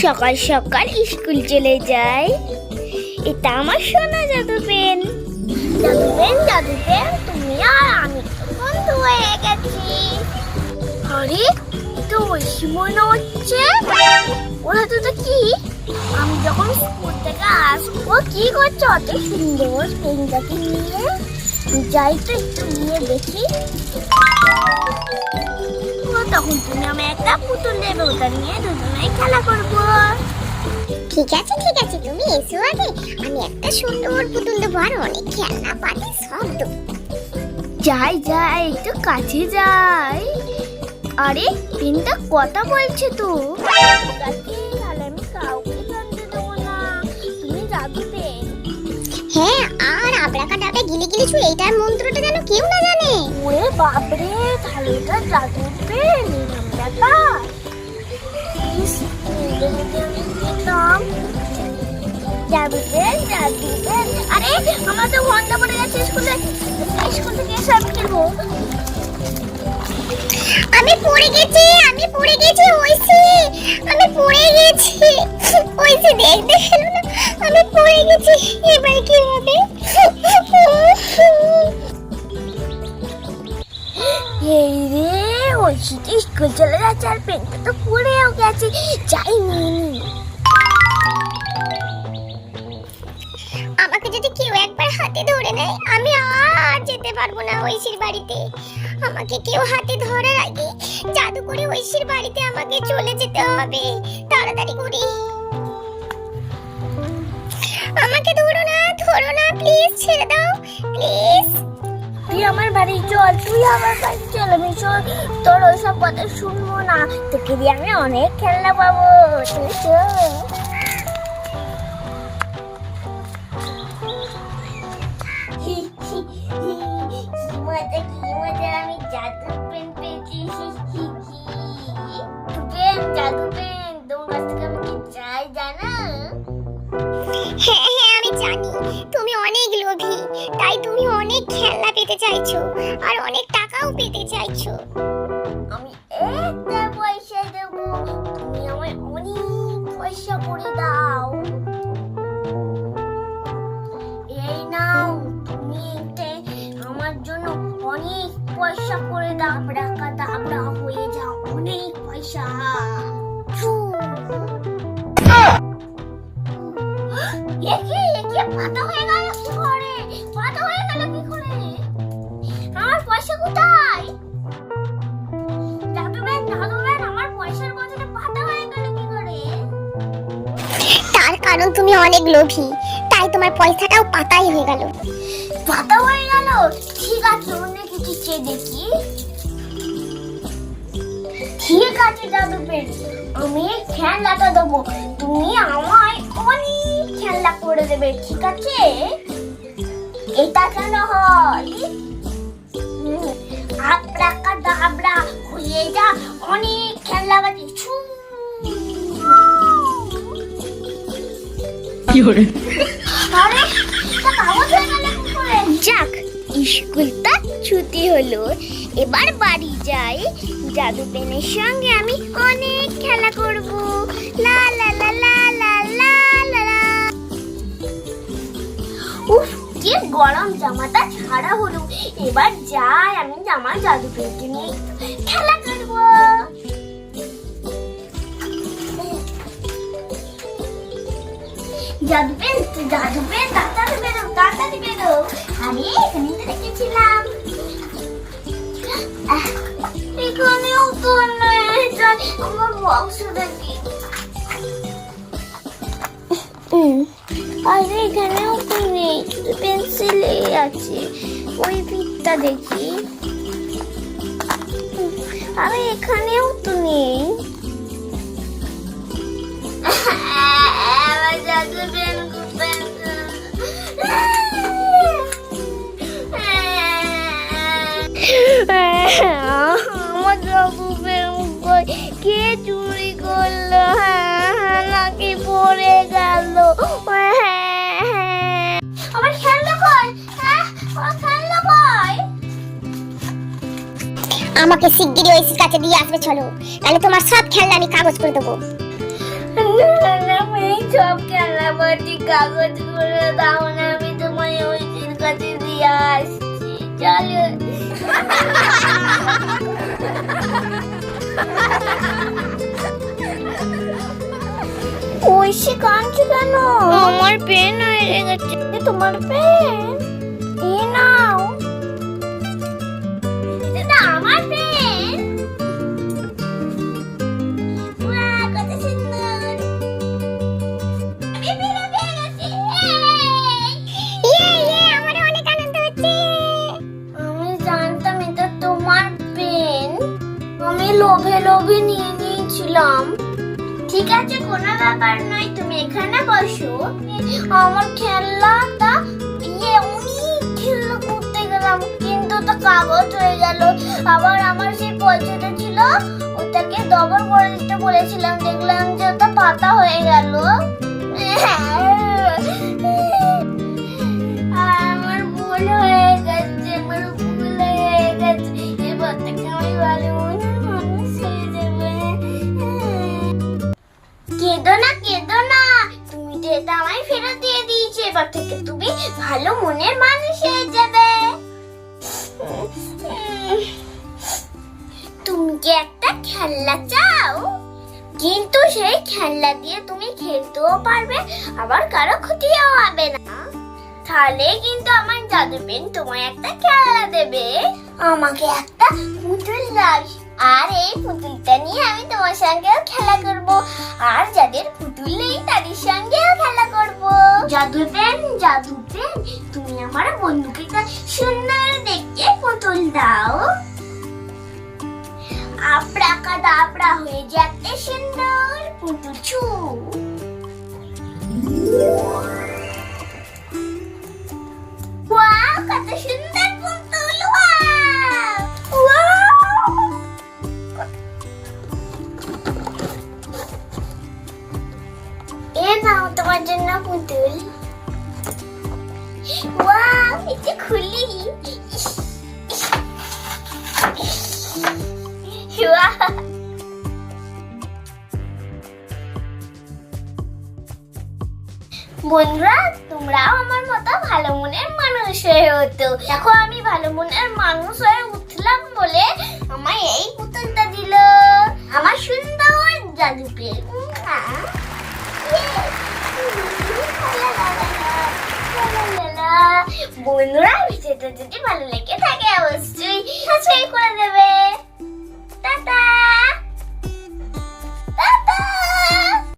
সকাল সকাল স্কুল চলে যায়। এটা আমার সোনা জাদু পেন। জাদু পেন তুমি আর আমি বন্ধু হয়ে গেছি। আরে তো ঐশী মনে হচ্ছে। ওরা তো কি আমি যখন স্কুল থেকে আসবো কি করছো অত সুন্দর পেনটাকে নিয়ে? যাই তো একটু নিয়ে দেখি। তখন তুমি আমি একটা পুতুল দেবে, ওটা নিয়ে দুজনেই খেলা করবো। ঠিক আছে তুমি এসো আগে, আমি একটা সুন্দর পুতুল দেবো আর অনেক খেলনা পাতি সব দেবো। যাই একটু কাছে যাই। আরে পেনটা কথা বলছে তো। তাহলে আমি কাউকে জানতে দেবো না তুমি জাদু পেন। হ্যাঁ, আর আবরাকাডাবরা গিলি গিলি ছু এইটার মন্ত্রটা যেন কেউ না জানে। ওরে বাপরে, তাহলে এটা জাদু পেন নামটা। জাদু পেন। আরে আমার তো ঘন্টা পড়ে গেছে স্কুল থেকে এসে আমি খেলবো। আমি পড়ে গেছি ওইসি, আমি পড়ে গেছি ওইসি, দেখতে খেলো না, আমি পড়ে গেছি। এবার কি হবে? এই রে, ঐশী স্কুল চলে যাচ্ছে আর পেনটা তো পড়েও গেছে। যাই নিয়ে। আমাকে যদি কেউ একবার হাতে ধরে নেয় আমি আর যেতে পারবো না ঐশীর বাড়িতে। আমাকে কেউ হাতে ধরার আগে জাদু করে ঐশীর বাড়িতে আমাকে চলে যেতে হবে। তাড়াতাড়ি করি। আমাকে ধরো না প্লিজ, ছেড়ে দাও প্লিজ। তুই আমার বাড়ি চল, আমি তোর ওইসব কথা শুনবো না। তোকে দিয়ে আমি অনেক খেলনা পাবো। তুই চল। আমি জাদু পেন পেয়েছি। জাদু পেন তোমার কাছ থেকে আমি কি চাই জানো? হ্যাঁ আমি জানি তুমি অনেক লোভী, তাই তুমি অনেক খেলনা পেতে চাইছো আর অনেক টাকাও পেতে চাইছো। আমি একটা পয়সা দেবো, তুমি আমায় অনেক পয়সা করে দাও। এই নাও, তুমি আমার জন্য অনেক পয়সা করে দাও। আবরাকাডাবরা হয়ে যাও অনেক পয়সা। পাতা হয়ে গেল কি করে? আমার পয়সা কোথায়? জাদু পেন আমার পয়সার বদলে পাতা হয়ে গেল কি করে? তার কারণ তুমি অনেক লোভী, তাই তোমার পয়সাটাও পাতাই হয়ে গেল। পাতা হয়ে গেল? ঠিক আছে, অন্য কিছু চেয়ে দেখি। ঠিক আছে জাদু পেন, আমি খেলনাটা দেবো, তুমি আমায় অনেক খেলনা করে দেবে, ঠিক আছে? এটা কেন হয়? আবরাকাডাবরা হয়ে যা অনেক খেলনা বাজি। আরে কাগজ হয়ে গেল কি করে? যাক, স্কুলটা ছুটি হলো, এবার বাড়ি যাই। জাদু পেনের সঙ্গে আমি অনেক খেলা করব। লা লা লা লা লা লা লা লা। উফ, কি গরম, জামাটা ছাড়া হলো। এবার যাই, আমি আমার জাদু পেনকে নিয়ে খেলা করব। জাদু পেন তাড়াতাড়ি বেরো। আরে এখানে তো রেখেছিলাম। এখানেও তো নেই, আমার বক্স দেখি। আরে এখানেও তো নেই, শুধু পেন্সিলে আছে। ওই পিঠটা দেখি। আরে এখানেও তো নেই। আমার জাদু পেন কে চুরি করলো? নাকি পড়ে গেল? আমার খেলনা কই? আমাকে শিগগিরই ঐশীর কাছে দিয়ে আসবে, চলো, তাহলে তোমার সব খেলনা আমি কাগজ করে দেবো। আমি সব খেলনাবাটি কাগজ করে দাও না, আমি তোমায় ঐশীর কাছে দিয়ে আসছি। চলো। ঐশী কাঁদছে কেন? আমার পেন হয়ে গেছে। তোমার পেন? এই নাও। এটা আমার পেন। বাহ, কত সুন্দর। আমি পেন পেয়ে গেছি। আমার অনেক আনন্দ হচ্ছে। আমি জানতাম এটা তোমার পেন। আমি লোভে লোভে নিয়ে নিয়েছিলাম। ঠিক আছে, কোনো ব্যাপার নয়, তুমি এখানে বসো। আমার খেলনাটা অনেক খেলনা করতে গেলাম, কিন্তু তো কাগজ হয়ে গেল। আবার আমার সেই পয়সাটা ছিল, ওটাকে ডবল করে দিতে বলেছিলাম, দেখলাম যে ওটা পাতা হয়ে গেল। আমার ভুল হয়ে গেছে, আমার ভুল হয়ে গেছে। এবার থেকে আমি ভালো মনের মানুষ হয়ে যাবে। কেঁদো না, কেঁদো না, তুমি তো এটা আমায় ফেরত দিয়ে দিয়েছো। এবার থেকে তুমি ভালো মনের মানুষ হয়ে যাবে। তুমি কি একটা খেলনা চাও? কিন্তু সেই খেলনা দিয়ে তুমি খেলতেও পারবে, আবার কারো ক্ষতিও হবে না। তাহলে কিন্তু আমার জাদু পেন তোমায় একটা খেলনা দেবে। আমাকে একটা পুতুল দাও, আর এই পুতুলটা নিয়ে আমি তোমার সঙ্গেও খেলা করব, আর যাদের পুতুল নেই তাদের সঙ্গেও খেলা করব। জাদু পেন, জাদু পেন, তুমি আমার বন্ধুকে একটা সুন্দর দেখতে পুতুল দাও। আবড়াকাদাবড়া হয়ে যাচ্ছে সুন্দর পুতুল। ছু। ওয়াও, কত সুন্দর পুতুল। Wow, wow. এ নাও তোমার জন্য পুতুল। ওয়াও, এটা খুলি। ওয়াও। বন্ধুরা, তোমরাও আমার মতো ভালো মনের মানুষ হয়ে হতো। দেখো, আমি ভালো মনের মানুষ হয়ে উঠলাম বলে আমায় এই পুতুলটা দিল, আমার সুন্দর জাদু পেন। বন্ধুরা, ভিডিওটা যদি ভালো লেগে থাকে অবশ্যই সাবস্ক্রাইব করে দেবে। টাটা।